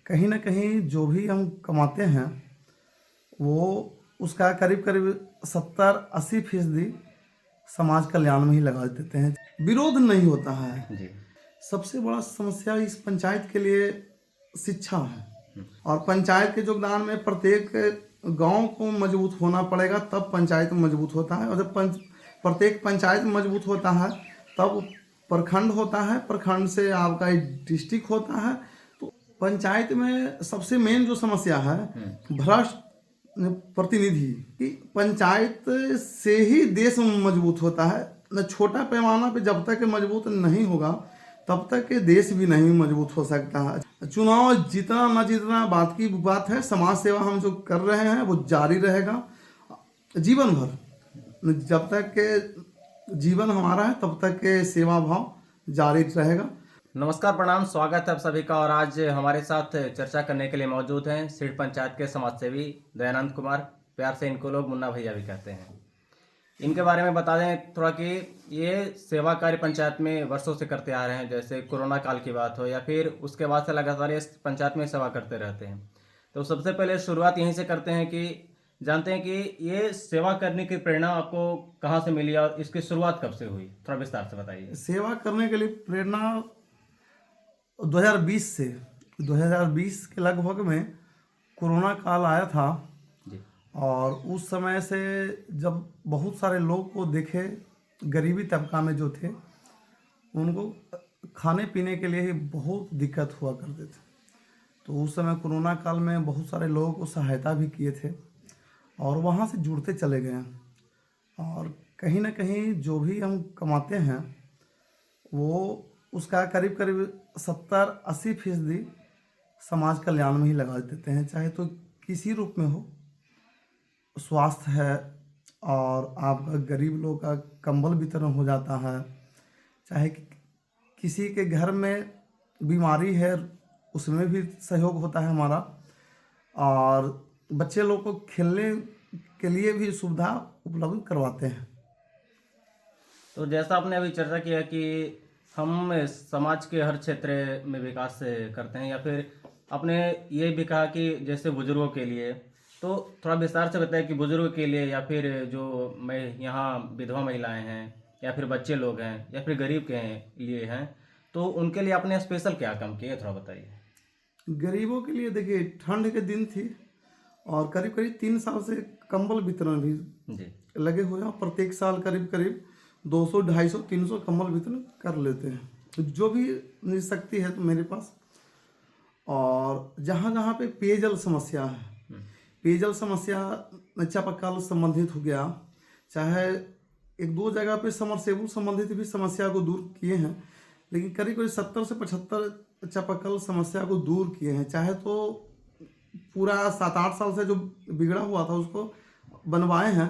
कहीं न कहीं जो भी हम कमाते हैं, वो उसका करीब-करीब 70-80% समाज कल्याण में ही लगा देते हैं। विरोध नहीं होता है। जी। सबसे बड़ा समस्या इस पंचायत के लिए शिक्षा है और पंचायत के योगदान में प्रत्येक गांव को मजबूत होना पड़ेगा, तब पंचायत मजबूत होता है। और जब प्रत्येक पंचायत मजबूत होता है तब प्रखंड होता है, प्रखंड से आपका डिस्ट्रिक्ट होता है। तो पंचायत में सबसे मेन जो समस्या है भ्रष्ट प्रतिनिधि की। पंचायत से ही देश मजबूत होता है। न छोटा पैमाना पे जब तक मजबूत नहीं होगा तब तक देश भी नहीं मजबूत हो सकता है। चुनाव जीतना न जीतना बात की बात है। समाज सेवा हम जो कर रहे हैं वो जारी रहेगा जीवन भर। जब तक के जीवन हमारा है तब तक के सेवा भाव जारी रहेगा। नमस्कार, प्रणाम, स्वागत है आप सभी का। और आज हमारे साथ चर्चा करने के लिए मौजूद हैं सिर्फ पंचायत के समाजसेवी दयानंद कुमार। प्यार से इनको लोग मुन्ना भैया भी कहते हैं। इनके बारे में बता दें थोड़ा कि ये सेवा कार्य पंचायत में वर्षों से करते आ रहे हैं। जैसे कोरोना काल की बात हो या फिर उसके बाद से लगातार ये पंचायत में सेवा करते रहते हैं। तो सबसे पहले शुरुआत यहीं से करते हैं कि जानते हैं कि ये सेवा करने की प्रेरणा आपको कहाँ से मिली और इसकी शुरुआत कब से हुई, थोड़ा विस्तार से बताइए। सेवा करने के लिए प्रेरणा 2020 से 2020 के लगभग में कोरोना काल आया था जी। और उस समय से जब बहुत सारे लोग को देखे, गरीबी तबका में जो थे उनको खाने पीने के लिए ही बहुत दिक्कत हुआ करते थे। तो उस समय कोरोना काल में बहुत सारे लोगों को सहायता भी किए थे और वहाँ से जुड़ते चले गए। और कहीं ना कहीं जो भी हम कमाते हैं वो उसका करीब 70-80% समाज कल्याण में ही लगा देते हैं। चाहे तो किसी रूप में हो, स्वास्थ्य है और आपका गरीब लोग का कंबल वितरण हो जाता है, चाहे किसी के घर में बीमारी है उसमें भी सहयोग होता है हमारा, और बच्चे लोग को खेलने के लिए भी सुविधा उपलब्ध करवाते हैं। तो जैसा आपने अभी चर्चा किया कि हम समाज के हर क्षेत्र में विकास करते हैं, या फिर आपने ये भी कहा कि जैसे बुजुर्गों के लिए, तो थोड़ा विस्तार से बताएं कि बुजुर्गों के लिए या फिर जो मैं यहाँ विधवा महिलाएं हैं या फिर बच्चे लोग हैं या फिर गरीब के लिए हैं, तो उनके लिए आपने स्पेशल क्या काम किए, थोड़ा बताइए। गरीबों के लिए देखिए, ठंड के दिन थी और करीब 3 साल से कंबल वितरण भी जी। लगे हुए हैं। प्रत्येक साल करीब 200, 250, 300 कंबल वितरण कर लेते हैं, तो जो भी शक्ति है तो मेरे पास। और जहाँ जहाँ पे पेयजल समस्या है, पेयजल समस्या चापाकल संबंधित हो गया, चाहे 1-2 जगह पे समरसेबुल संबंधित भी समस्या को दूर किए हैं, लेकिन करीब 70 से 75 चापाकल समस्या को दूर किए हैं। चाहे तो पूरा 7-8 साल से जो बिगड़ा हुआ था उसको बनवाए हैं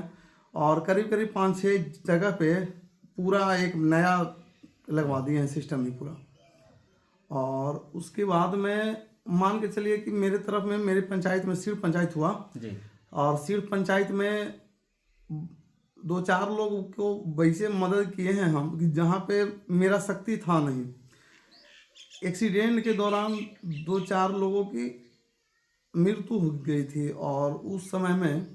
और करीब 5-6 जगह पे पूरा एक नया लगवा दिए हैं सिस्टम ही पूरा। और उसके बाद में मान के चलिए कि मेरे तरफ में, मेरे पंचायत में सिर्फ पंचायत हुआ जी। और सिर्फ पंचायत में 2-4 लोग को वैसे मदद किए हैं हम कि जहाँ पे मेरा शक्ति था नहीं। एक्सीडेंट के दौरान 2-4 लोगों की मृत्यु हो गई थी और उस समय में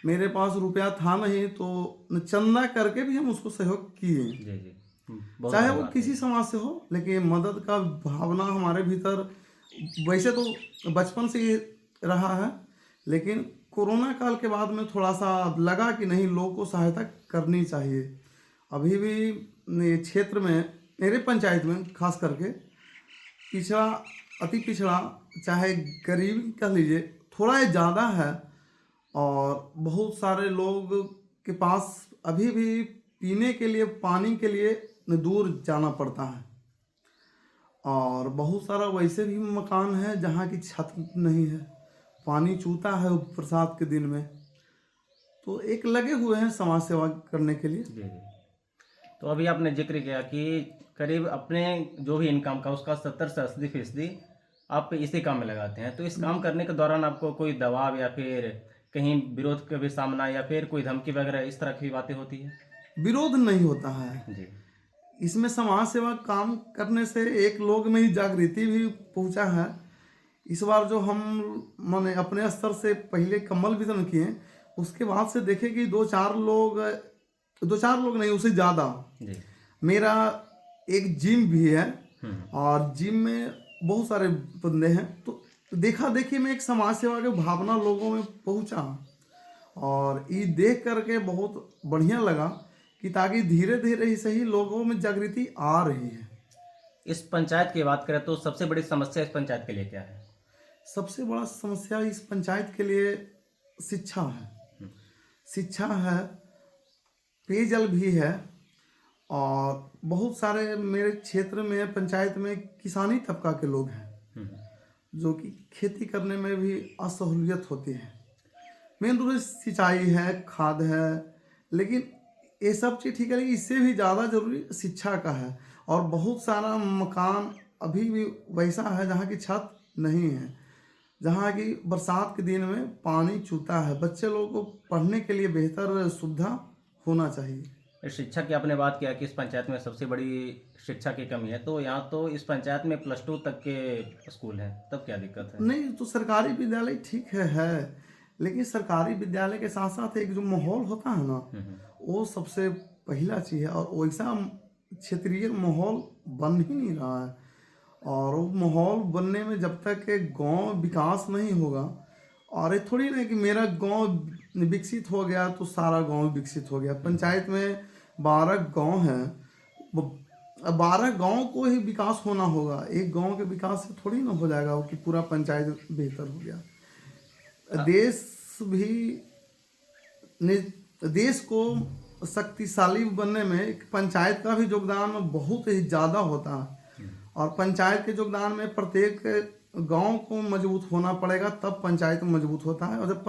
मेरे पास रुपया था नहीं, तो चंदा करके भी हम उसको सहयोग किए। जी जी। बहुत चाहे बड़ी वो बात किसी है। समाज से हो, लेकिन मदद का भावना हमारे भीतर वैसे तो बचपन से ही रहा है, लेकिन कोरोना काल के बाद में थोड़ा सा लगा कि नहीं, लोगों को सहायता करनी चाहिए। अभी भी ये क्षेत्र में, मेरे पंचायत में खास करके पिछड़ा, अति पिछड़ा, चाहे गरीबी कह लीजिए, थोड़ा ज़्यादा है और बहुत सारे लोग के पास अभी भी पीने के लिए, पानी के लिए दूर जाना पड़ता है। और बहुत सारा वैसे भी मकान है जहाँ की छत नहीं है, पानी चूता है बरसात के दिन में। तो एक लगे हुए हैं समाज सेवा करने के लिए। जी जी। तो अभी आपने जिक्र किया कि करीब अपने जो भी इनकम का उसका 70 से 80% आप इसी काम में लगाते हैं। तो इस काम करने के दौरान आपको कोई दबाव या फिर कहीं विरोध का भी सामना या फिर कोई धमकी वगैरह इस तरह की बातें होती है? विरोध नहीं होता है। जी। इसमें समाज सेवा काम करने से एक लोग में ही जागृति भी पहुंचा है इस बार जो हम माने अपने स्तर से पहले कम्बल वितरण किए, उसके बाद से देखे कि दो चार लोग नहीं, उससे ज़्यादा। जी। मेरा एक जिम भी है हम्म। और जिम में बहुत सारे बंदे हैं, तो देखा देखी में एक समाज सेवा की भावना लोगों में पहुंचा और ये देख करके बहुत बढ़िया लगा कि ताकि धीरे धीरे ही सही लोगों में जागृति आ रही है। इस पंचायत की बात करें तो सबसे बड़ी समस्या इस पंचायत के लिए क्या है? सबसे बड़ा समस्या इस पंचायत के लिए शिक्षा है। शिक्षा है, पेयजल भी है और बहुत सारे मेरे क्षेत्र में पंचायत में किसानी तबका के लोग हैं हम्म। जो कि खेती करने में भी असहूलियत होती है। मेन रूप से सिंचाई है, खाद है, लेकिन ये सब चीज़ ठीक है, लेकिन इससे भी ज़्यादा जरूरी शिक्षा का है। और बहुत सारा मकान अभी भी वैसा है जहाँ की छत नहीं है, जहाँ की बरसात के दिन में पानी चूता है। बच्चे लोगों को पढ़ने के लिए बेहतर सुविधा होना चाहिए। इस शिक्षा की आपने बात किया कि इस पंचायत में सबसे बड़ी शिक्षा की कमी है, तो यहाँ तो इस पंचायत में +2 तक के स्कूल हैं, तब क्या दिक्कत है? नहीं तो सरकारी विद्यालय ठीक है, लेकिन सरकारी विद्यालय के साथ साथ एक जो माहौल होता है ना, वो सबसे पहला चीज़ है। और वैसा क्षेत्रीय माहौल बन ही नहीं रहा है। और वो माहौल बनने में जब तक एक गांव विकास नहीं होगा, और ये थोड़ी ना कि मेरा गांव विकसित हो गया तो सारा गांव विकसित हो गया। पंचायत में 12 गांव हैं, 12 गांव को ही विकास होना होगा। एक गांव के विकास से थोड़ी ना हो जाएगा कि पूरा पंचायत बेहतर हो गया। देश को शक्तिशाली बनने में एक पंचायत का भी योगदान बहुत ही ज़्यादा होता है। और पंचायत के योगदान में प्रत्येक गांव को मजबूत होना पड़ेगा, तब पंचायत मजबूत होता है। और जब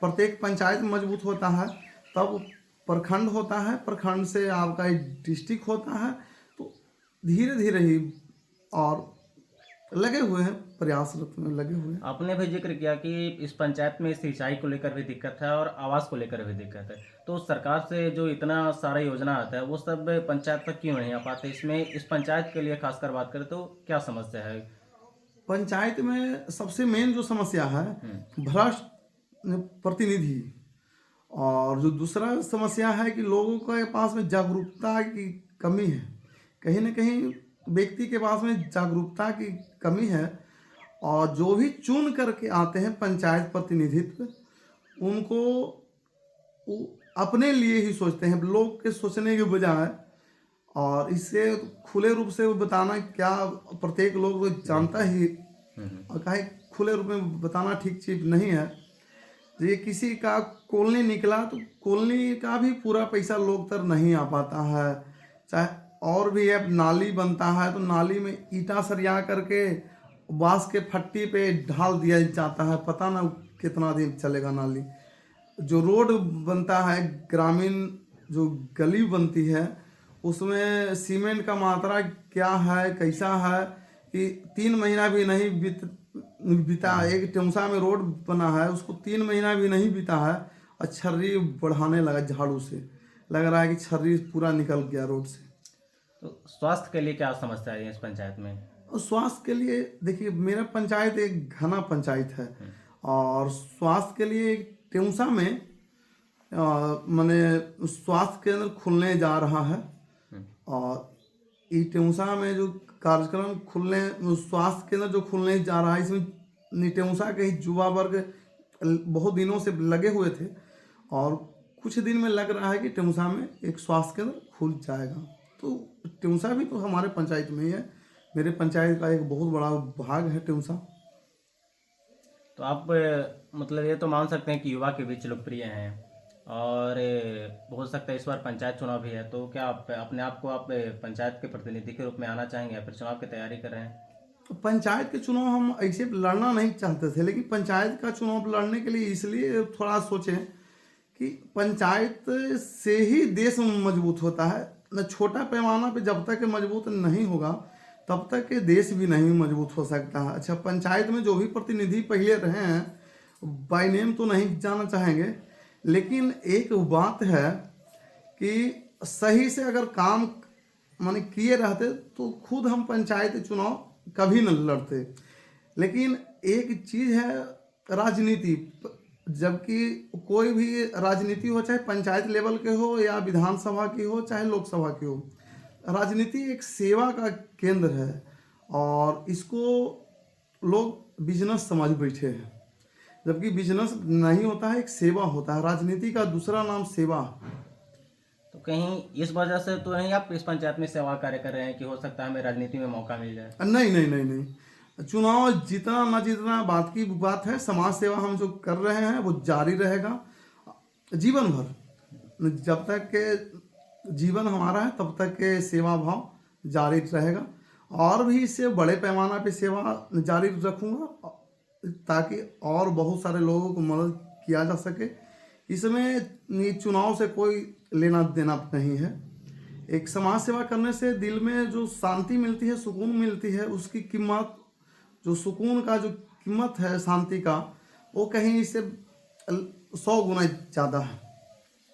प्रत्येक पंचायत मजबूत होता है तब प्रखंड होता है, प्रखंड से आपका एक डिस्ट्रिक्ट होता है। तो धीरे धीरे ही और लगे हुए हैं, प्रयासरत में लगे हुए हैं। आपने भी जिक्र किया कि इस पंचायत में सिंचाई को लेकर भी दिक्कत है और आवास को लेकर भी दिक्कत है, तो सरकार से जो इतना सारा योजना आता है वो सब पंचायत तक क्यों नहीं आ पाते? इसमें इस पंचायत के लिए खासकर बात करें तो क्या समस्या है? पंचायत में सबसे मेन जो समस्या है भ्रष्ट प्रतिनिधि। और जो दूसरा समस्या है कि लोगों के पास में जागरूकता की कमी है। कहीं ना कहीं व्यक्ति के पास में जागरूकता की कमी है। और जो भी चुन करके आते हैं पंचायत प्रतिनिधित्व, उनको वो अपने लिए ही सोचते हैं, लोग के सोचने के बजाय। और इससे खुले रूप से वो बताना क्या प्रत्येक लोग तो जानता ही, और कहीं खुले रूप में बताना ठीक चीज नहीं है। ये किसी का कॉलोनी निकला तो कॉलोनी का भी पूरा पैसा लोग तक नहीं आ पाता है। चाहे और भी अब नाली बनता है तो नाली में ईंटा सरिया करके बांस के फट्टी पे ढाल दिया जाता है, पता ना कितना दिन चलेगा नाली। जो रोड बनता है, ग्रामीण जो गली बनती है, उसमें सीमेंट का मात्रा क्या है, कैसा है कि 3 महीना भी नहीं बीता। एक टेमसा में रोड बना है, उसको 3 महीना भी नहीं बीता है और छर्री बढ़ाने लगा झाड़ू से। लग रहा है कि छर्री पूरा निकल गया रोड से। तो स्वास्थ्य के लिए क्या समस्या है इस पंचायत में? और स्वास्थ्य के लिए देखिए, मेरा पंचायत एक घना पंचायत है और स्वास्थ्य के लिए टेमसा में माने स्वास्थ्य केंद्र खुलने जा रहा है। और ये टेमसा में जो कार्यक्रम खुलने, स्वास्थ्य केंद्र जो खुलने जा रहा है, इसमें टेमसा के ही युवा वर्ग बहुत दिनों से लगे हुए थे और कुछ दिन में लग रहा है कि टेमसा में एक स्वास्थ्य केंद्र खुल जाएगा। तो टेमसा भी तो हमारे पंचायत में ही है, मेरे पंचायत का एक बहुत बड़ा भाग है टेमसा। तो आप मतलब ये तो मान सकते हैं कि युवा के बीच लोकप्रिय हैं और हो सकता है इस बार पंचायत चुनाव भी है, तो क्या आप अपने आप को आप पंचायत के प्रतिनिधि के रूप में आना चाहेंगे या फिर चुनाव की तैयारी कर रहे हैं? पंचायत के चुनाव हम ऐसे लड़ना नहीं चाहते थे, लेकिन पंचायत का चुनाव लड़ने के लिए इसलिए थोड़ा सोचे कि पंचायत से ही देश मजबूत होता है। न छोटा पैमाना पे जब तक मजबूत नहीं होगा तब तक के देश भी नहीं मजबूत हो सकता है। अच्छा, पंचायत में जो भी प्रतिनिधि पहले रहे हैं, बाय नेम तो नहीं जाना चाहेंगे, लेकिन एक बात है कि सही से अगर काम किए रहते तो खुद हम पंचायत चुनाव कभी न लड़ते। लेकिन एक चीज़ है राजनीति, जबकि कोई भी राजनीति हो, चाहे पंचायत लेवल के हो या विधानसभा की हो चाहे लोकसभा की हो, राजनीति एक सेवा का केंद्र है और इसको लोग बिजनेस समझ बैठे हैं, जबकि बिजनेस नहीं होता है, एक सेवा होता है। राजनीति का दूसरा नाम सेवा। तो कहीं इस वजह से तो नहीं आप इस पंचायत में सेवा कार्य कर रहे हैं कि हो सकता है हमें राजनीति में मौका मिल जाए? नहीं नहीं नहीं नहीं, चुनाव जीतना ना जीतना बात की बात है। समाज सेवा हम जो कर रहे हैं वो जारी रहेगा जीवन भर। जब तक के जीवन हमारा है तब तक के सेवा भाव जारी रहेगा और भी इससे बड़े पैमाना पे सेवा जारी रखूँगा ताकि और बहुत सारे लोगों को मदद किया जा सके। इसमें चुनाव से कोई लेना देना नहीं है। एक समाज सेवा करने से दिल में जो शांति मिलती है, सुकून मिलती है, उसकी कीमत, जो सुकून का जो कीमत है शांति का, वो कहीं इससे 100 गुना ज़्यादा है।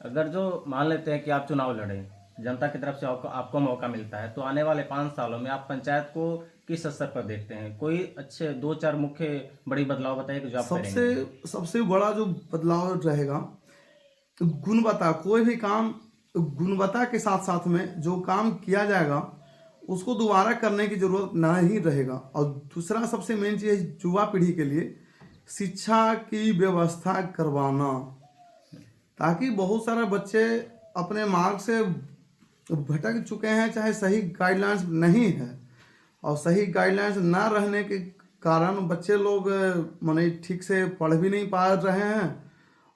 अगर जो मान लेते हैं कि आप चुनाव लड़ें, जनता की तरफ से आपको मौका मिलता है, तो आने वाले 5 सालों में आप पंचायत को किस स्तर पर देखते हैं? कोई अच्छे 2-4 मुख्य बड़ी बदलाव बताइए कि जो आप करेंगे। सबसे बड़ा जो बदलाव रहेगा गुणवत्ता। कोई भी काम गुणवत्ता के साथ साथ में जो काम किया जाएगा उसको दोबारा करने की जरूरत नहीं रहेगा। और दूसरा सबसे मेन चीज़ है युवा पीढ़ी के लिए शिक्षा की व्यवस्था करवाना, ताकि बहुत सारे बच्चे अपने मार्ग से भटक चुके हैं, चाहे सही गाइडलाइंस नहीं है और सही गाइडलाइंस ना रहने के कारण बच्चे लोग माने ठीक से पढ़ भी नहीं पा रहे हैं।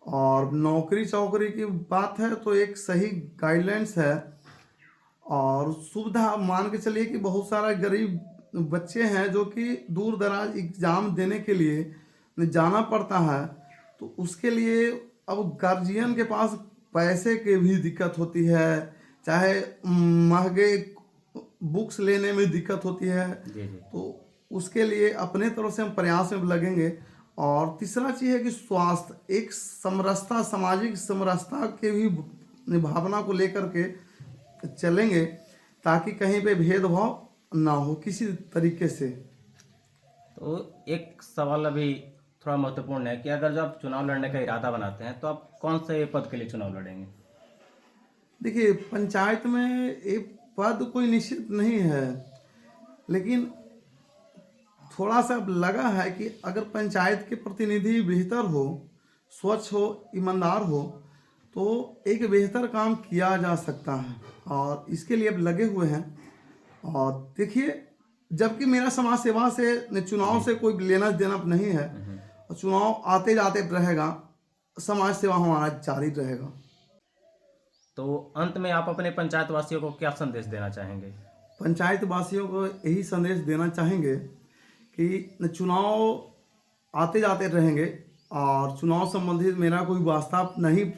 और नौकरी चौकरी की बात है तो एक सही गाइडलाइंस है और सुविधा मान के चलिए कि बहुत सारा गरीब बच्चे हैं जो कि दूर दराज एग्ज़ाम देने के लिए जाना पड़ता है, तो उसके लिए अब गार्जियन के पास पैसे की भी दिक्कत होती है, चाहे महंगे बुक्स लेने में दिक्कत होती है। जी। तो उसके लिए अपने तरफ से हम प्रयास में लगेंगे। और तीसरा चीज़ है कि स्वास्थ्य, एक समरसता, सामाजिक समरसता के भी भावना को लेकर के चलेंगे ताकि कहीं पे भेदभाव ना हो किसी तरीके से। तो एक सवाल अभी थोड़ा महत्वपूर्ण है कि अगर जब आप चुनाव लड़ने का इरादा बनाते हैं तो आप कौन से पद के लिए चुनाव लड़ेंगे? देखिए, पंचायत में एक पद कोई निश्चित नहीं है, लेकिन थोड़ा सा लगा है कि अगर पंचायत के प्रतिनिधि बेहतर हो, स्वच्छ हो, ईमानदार हो, तो एक बेहतर काम किया जा सकता है और इसके लिए अब लगे हुए हैं। और देखिए, जबकि मेरा समाज सेवा से, चुनाव से कोई लेना देना नहीं है और चुनाव आते जाते रहेगा, समाज सेवा हमारा जारी रहेगा। तो अंत में आप अपने पंचायत वासियों को क्या संदेश देना चाहेंगे? पंचायत वासियों को यही संदेश देना चाहेंगे कि चुनाव आते जाते रहेंगे और चुनाव संबंधित मेरा कोई वास्ता नहीं,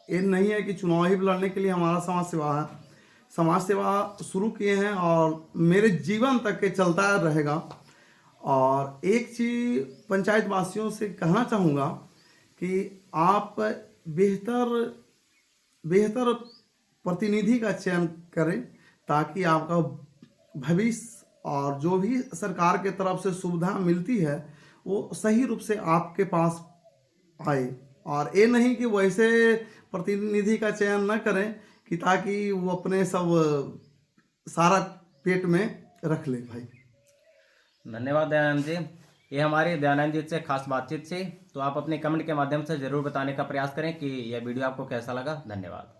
ये नहीं है कि चुनाव ही लड़ने के लिए हमारा समाज सेवा है। समाज सेवा शुरू किए हैं और मेरे जीवन तक के चलता रहेगा। और एक चीज़ पंचायत वासियों से कहना चाहूँगा कि आप बेहतर प्रतिनिधि का चयन करें ताकि आपका भविष्य और जो भी सरकार के तरफ से सुविधा मिलती है वो सही रूप से आपके पास आए। और ये नहीं कि वैसे प्रतिनिधि का चयन न करें कि ताकि वो अपने सब सारा पेट में रख ले। भाई धन्यवाद दयानंद जी। ये हमारी दयानंद जी से खास बातचीत थी। तो आप अपने कमेंट के माध्यम से ज़रूर बताने का प्रयास करें कि यह वीडियो आपको कैसा लगा। धन्यवाद।